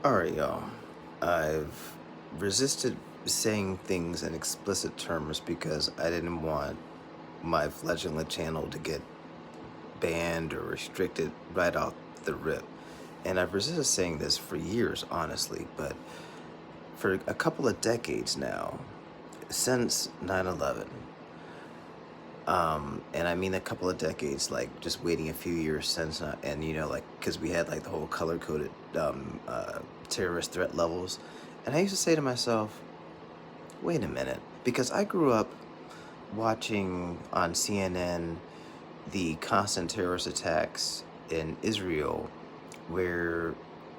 Alright, y'all. I've resisted saying things in explicit terms because I didn't want my fledgling channel to get banned or restricted right off the rip. And I've resisted saying this for years, honestly, but for a couple of decades now, since 9/11, and I mean a couple of decades, like just waiting a few years since, and like, because we had like the whole color coded terrorist threat levels. And I used to say to myself, wait a minute, because I grew up watching on CNN the constant terrorist attacks in Israel where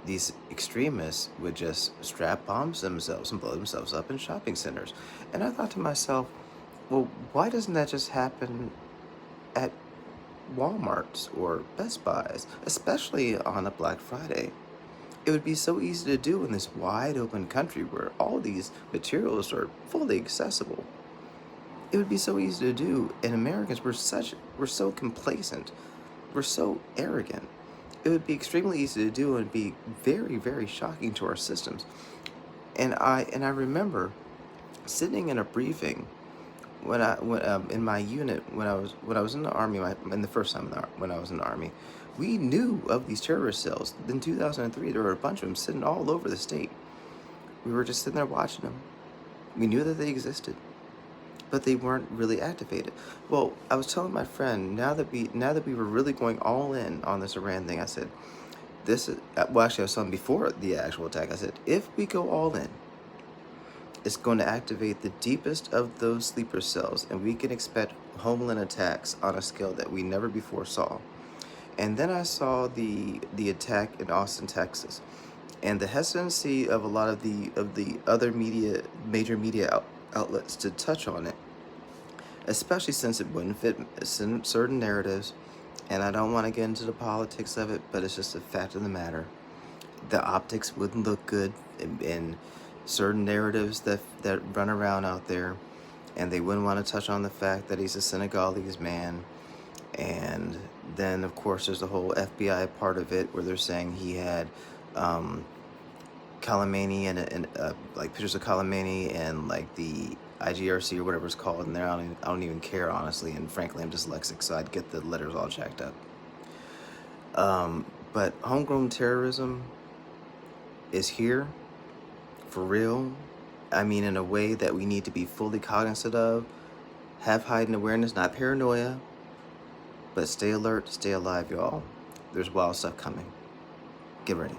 these extremists would just strap bombs themselves and blow themselves up in shopping centers. And I thought to myself, well, why doesn't that just happen at Walmarts or Best Buys, especially on a Black Friday? It would be so easy to do in this wide open country where all these materials are fully accessible. It would be so easy to do, and Americans we're so complacent. We're so arrogant. It would be extremely easy to do and be very, very shocking to our systems. And I remember sitting in a briefing when in my unit when I was in the army, in the first time when I was in the army, we knew of these terrorist cells. In 2003, there were a bunch of them sitting all over the state. We were just sitting there watching them. We knew that they existed, but they weren't really activated. Well, I was telling my friend, now that we were really going all in on this Iran thing, I said, this is well, actually, I was telling before the actual attack. I said, if we go all in, it's going to activate the deepest of those sleeper cells, and we can expect homeland attacks on a scale that we never before saw. And then I saw the attack in Austin, Texas, and the hesitancy of a lot of the other major media outlets to touch on it, especially since it wouldn't fit certain narratives. And I don't want to get into the politics of it, but it's just a fact of the matter. The optics wouldn't look good in certain narratives that run around out there, and they wouldn't want to touch on the fact that he's a Senegalese man. And then, of course, there's the whole FBI part of it where they're saying he had Soleimani and like pictures of Soleimani and like the IGRC or whatever it's called, and there I don't even care, honestly. And frankly, I'm dyslexic, so I'd get the letters all jacked up. But homegrown terrorism is here for real. I mean, in a way that we need to be fully cognizant of, have heightened awareness, not paranoia, but stay alert, stay alive, y'all. There's wild stuff coming. Get ready.